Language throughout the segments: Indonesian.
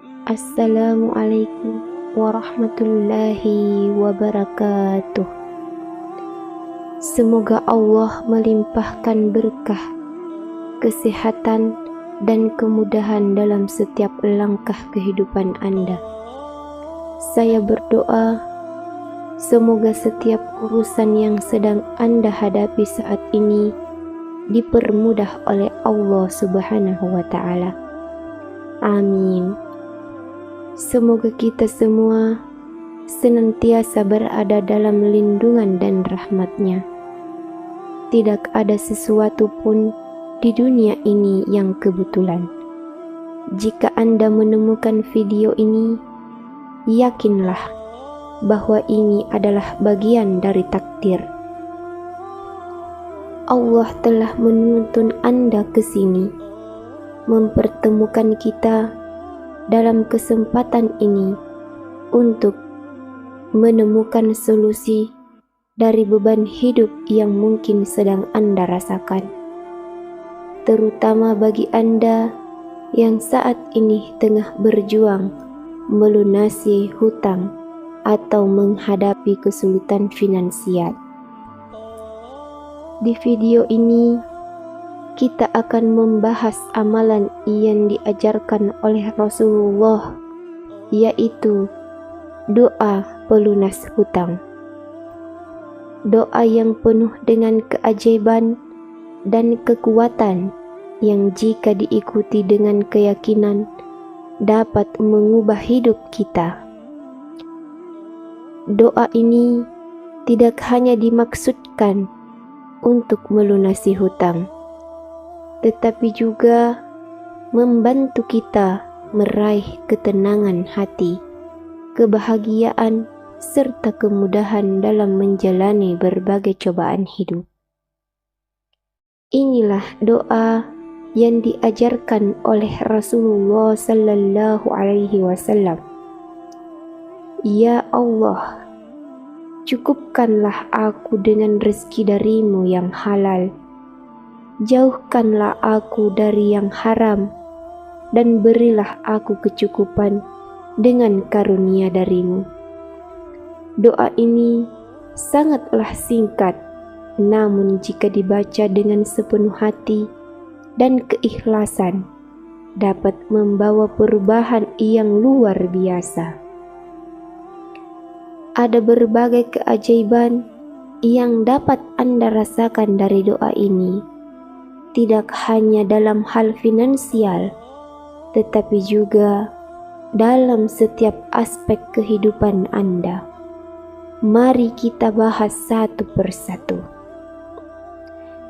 Assalamualaikum warahmatullahi wabarakatuh. Semoga Allah melimpahkan berkah, kesehatan, dan kemudahan dalam setiap langkah kehidupan Anda. Saya berdoa, semoga setiap urusan yang sedang Anda hadapi saat ini dipermudah oleh Allah Subhanahu wa Ta'ala. Amin. Semoga kita semua senantiasa berada dalam lindungan dan rahmat-Nya. Tidak ada sesuatu pun di dunia ini yang kebetulan. Jika Anda menemukan video ini, yakinlah bahwa ini adalah bagian dari takdir. Allah telah menuntun Anda ke sini, mempertemukan kita dalam kesempatan ini untuk menemukan solusi dari beban hidup yang mungkin sedang Anda rasakan, terutama bagi Anda yang saat ini tengah berjuang melunasi hutang atau menghadapi kesulitan finansial. Di video ini kita akan membahas amalan yang diajarkan oleh Rasulullah, yaitu doa pelunas hutang. Doa yang penuh dengan keajaiban dan kekuatan yang jika diikuti dengan keyakinan dapat mengubah hidup kita. Doa ini tidak hanya dimaksudkan untuk melunasi hutang, tetapi juga membantu kita meraih ketenangan hati, kebahagiaan, serta kemudahan dalam menjalani berbagai cobaan hidup. Inilah doa yang diajarkan oleh Rasulullah sallallahu alaihi wasallam. Ya Allah, cukupkanlah aku dengan rezeki darimu yang halal. Jauhkanlah aku dari yang haram, dan berilah aku kecukupan dengan karunia darimu. Doa ini sangatlah singkat, namun jika dibaca dengan sepenuh hati dan keikhlasan, dapat membawa perubahan yang luar biasa. Ada berbagai keajaiban yang dapat Anda rasakan dari doa ini. Tidak hanya dalam hal finansial, tetapi juga dalam setiap aspek kehidupan Anda. Mari kita bahas satu persatu.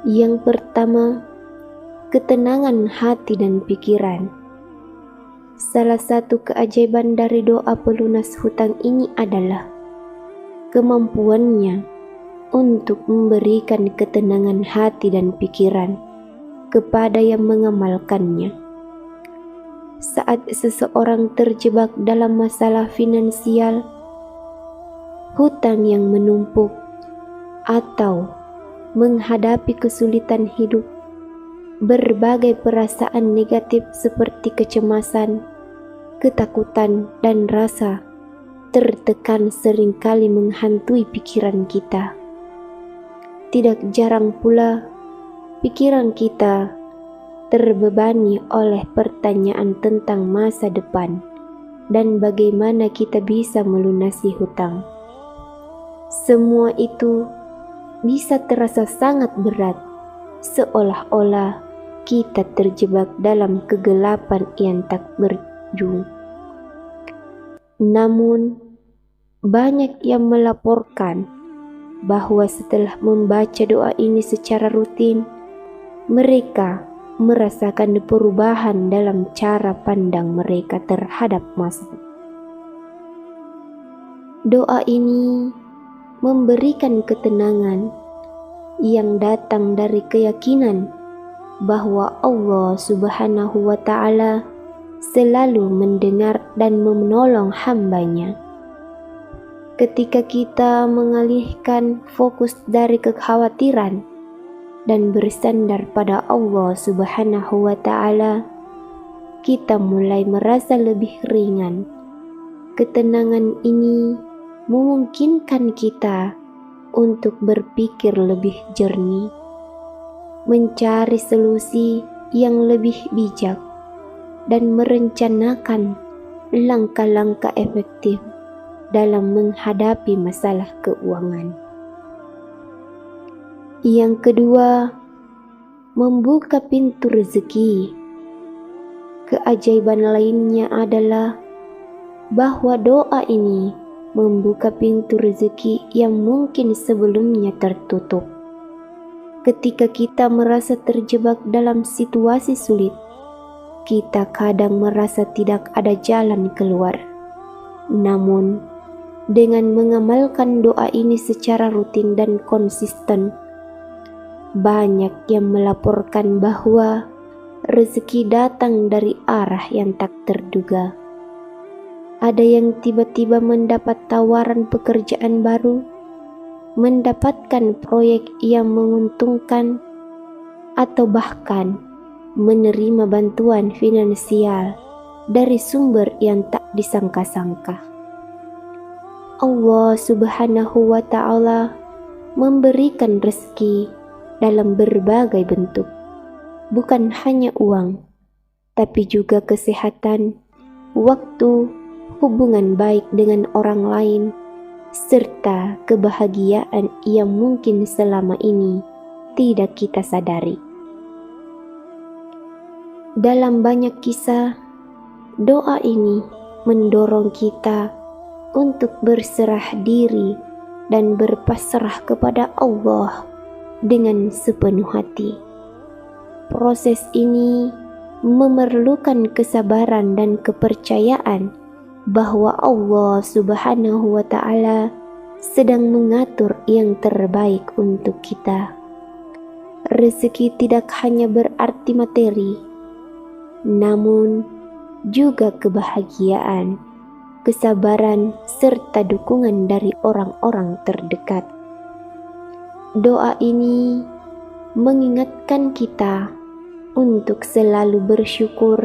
Yang pertama, ketenangan hati dan pikiran. Salah satu keajaiban dari doa pelunas hutang ini adalah kemampuannya untuk memberikan ketenangan hati dan pikiran kepada yang mengamalkannya. Saat seseorang terjebak dalam masalah finansial, hutang yang menumpuk, atau menghadapi kesulitan hidup, berbagai perasaan negatif seperti kecemasan, ketakutan, dan rasa tertekan seringkali menghantui pikiran kita. Tidak jarang pula pikiran kita terbebani oleh pertanyaan tentang masa depan dan bagaimana kita bisa melunasi hutang. Semua itu bisa terasa sangat berat, seolah-olah kita terjebak dalam kegelapan yang tak berujung. Namun, banyak yang melaporkan bahwa setelah membaca doa ini secara rutin, mereka merasakan perubahan dalam cara pandang mereka terhadap masa. Doa ini memberikan ketenangan yang datang dari keyakinan bahwa Allah Subhanahu wa Ta'ala selalu mendengar dan menolong hamba-Nya. Ketika kita mengalihkan fokus dari kekhawatiran dan bersandar pada Allah Subhanahu wa Ta'ala, kita mulai merasa lebih ringan. Ketenangan ini memungkinkan kita untuk berpikir lebih jernih, mencari solusi yang lebih bijak, dan merencanakan langkah-langkah efektif dalam menghadapi masalah keuangan. Yang kedua, membuka pintu rezeki. Keajaiban lainnya adalah bahwa doa ini membuka pintu rezeki yang mungkin sebelumnya tertutup. Ketika kita merasa terjebak dalam situasi sulit, kita kadang merasa tidak ada jalan keluar. Namun, dengan mengamalkan doa ini secara rutin dan konsisten, banyak yang melaporkan bahwa rezeki datang dari arah yang tak terduga. Ada yang tiba-tiba mendapat tawaran pekerjaan baru, mendapatkan proyek yang menguntungkan, atau bahkan menerima bantuan finansial dari sumber yang tak disangka-sangka. Allah Subhanahu wa Ta'ala memberikan rezeki dalam berbagai bentuk, bukan hanya uang, tapi juga kesehatan, waktu, hubungan baik dengan orang lain, serta kebahagiaan yang mungkin selama ini tidak kita sadari. Dalam banyak kisah, doa ini mendorong kita untuk berserah diri dan berpasrah kepada Allah dengan sepenuh hati. Proses ini memerlukan kesabaran dan kepercayaan bahwa Allah Subhanahu wa Ta'ala sedang mengatur yang terbaik untuk kita. Rezeki tidak hanya berarti materi, namun juga kebahagiaan, kesabaran, serta dukungan dari orang-orang terdekat. Doa ini mengingatkan kita untuk selalu bersyukur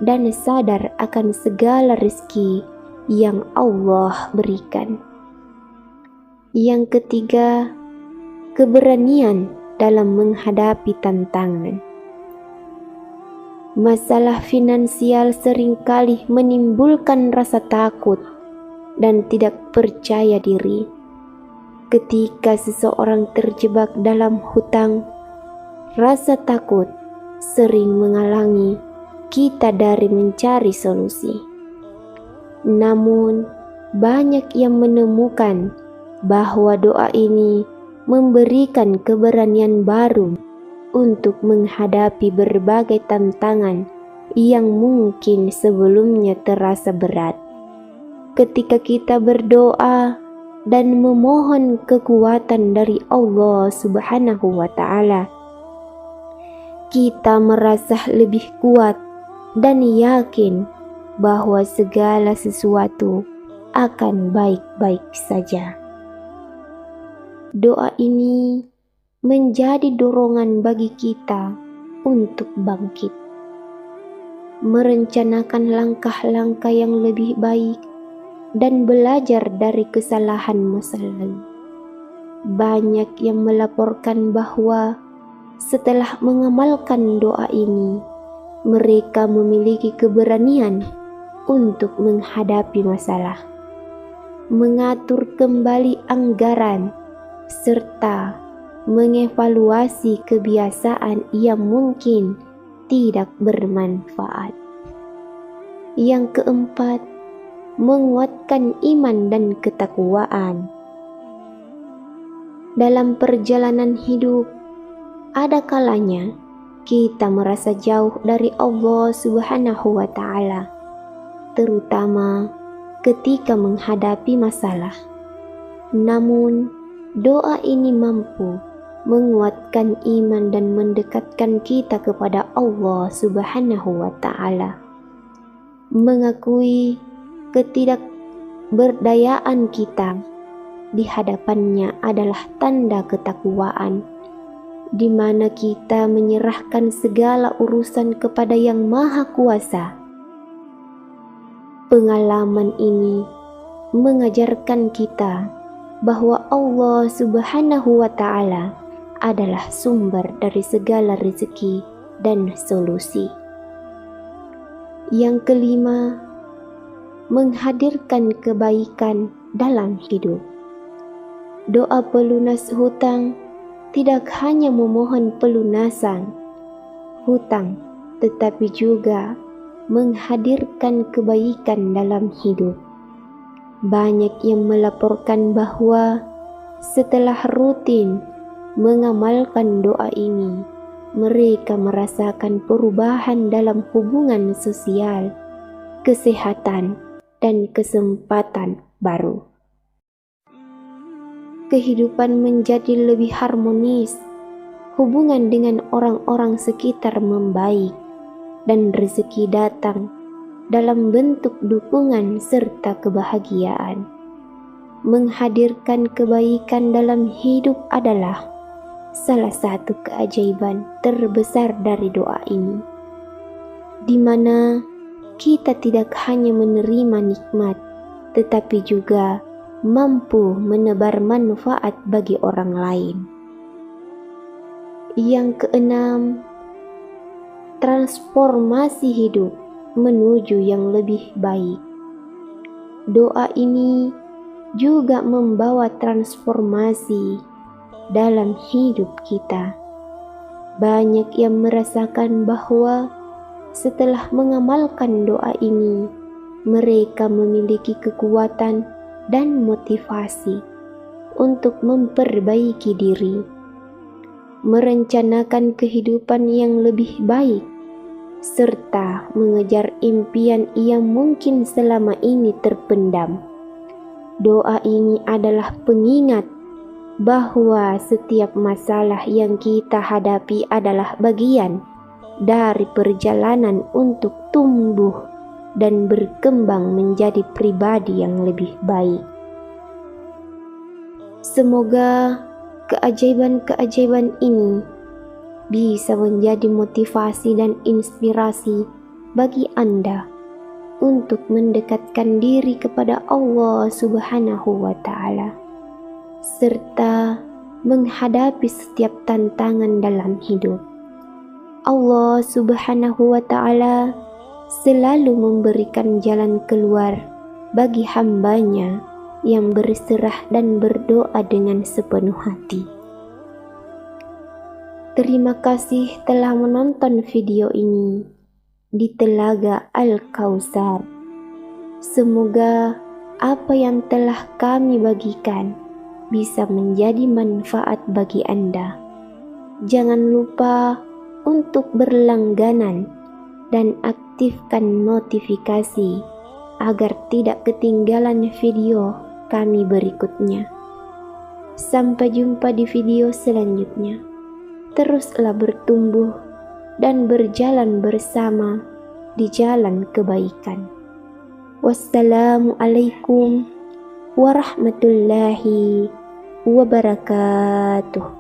dan sadar akan segala rezeki yang Allah berikan. Yang ketiga, keberanian dalam menghadapi tantangan. Masalah finansial seringkali menimbulkan rasa takut dan tidak percaya diri. Ketika seseorang terjebak dalam hutang, rasa takut sering menghalangi kita dari mencari solusi. Namun, banyak yang menemukan bahwa doa ini memberikan keberanian baru untuk menghadapi berbagai tantangan yang mungkin sebelumnya terasa berat. Ketika kita berdoa dan memohon kekuatan dari Allah Subhanahu wa Ta'ala, kita merasa lebih kuat dan yakin bahwa segala sesuatu akan baik-baik saja. Doa ini menjadi dorongan bagi kita untuk bangkit, merencanakan langkah-langkah yang lebih baik, dan belajar dari kesalahan masa lalu. Banyak yang melaporkan bahwa setelah mengamalkan doa ini, mereka memiliki keberanian untuk menghadapi masalah, mengatur kembali anggaran, serta mengevaluasi kebiasaan yang mungkin tidak bermanfaat. Yang keempat, menguatkan iman dan ketakwaan. Dalam perjalanan hidup, ada kalanya kita merasa jauh dari Allah Subhanahu wa Ta'ala, terutama ketika menghadapi masalah. Namun, doa ini mampu menguatkan iman dan mendekatkan kita kepada Allah Subhanahu wa Ta'ala. Mengakui ketidakberdayaan kita di hadapannya adalah tanda ketakwaan di mana kita menyerahkan segala urusan kepada Yang Maha Kuasa. Pengalaman ini mengajarkan kita bahwa Allah Subhanahu wa Ta'ala adalah sumber dari segala rezeki dan solusi. Yang kelima, menghadirkan kebaikan dalam hidup. Doa pelunas hutang tidak hanya memohon pelunasan hutang, tetapi juga menghadirkan kebaikan dalam hidup. Banyak yang melaporkan bahwa setelah rutin mengamalkan doa ini, mereka merasakan perubahan dalam hubungan sosial, kesehatan, dan kesempatan baru. Kehidupan menjadi lebih harmonis, hubungan dengan orang-orang sekitar membaik, dan rezeki datang dalam bentuk dukungan serta kebahagiaan. Menghadirkan kebaikan dalam hidup adalah salah satu keajaiban terbesar dari doa ini, di mana kita tidak hanya menerima nikmat, tetapi juga mampu menebar manfaat bagi orang lain. Yang keenam, transformasi hidup menuju yang lebih baik. Doa ini juga membawa transformasi dalam hidup kita. Banyak yang merasakan bahwa setelah mengamalkan doa ini, mereka memiliki kekuatan dan motivasi untuk memperbaiki diri, merencanakan kehidupan yang lebih baik, serta mengejar impian yang mungkin selama ini terpendam. Doa ini adalah pengingat bahwa setiap masalah yang kita hadapi adalah bagian dari perjalanan untuk tumbuh dan berkembang menjadi pribadi yang lebih baik. Semoga keajaiban-keajaiban ini bisa menjadi motivasi dan inspirasi bagi Anda untuk mendekatkan diri kepada Allah Subhanahu wa Ta'ala, serta menghadapi setiap tantangan dalam hidup. Allah Subhanahu wa Ta'ala selalu memberikan jalan keluar bagi hambanya yang berserah dan berdoa dengan sepenuh hati. Terima kasih telah menonton video ini di Telaga Al-Kautsar. Semoga apa yang telah kami bagikan bisa menjadi manfaat bagi Anda. Jangan lupa untuk berlangganan dan aktifkan notifikasi agar tidak ketinggalan video kami berikutnya. Sampai jumpa di video selanjutnya. Teruslah bertumbuh dan berjalan bersama di jalan kebaikan. Wassalamualaikum warahmatullahi wabarakatuh.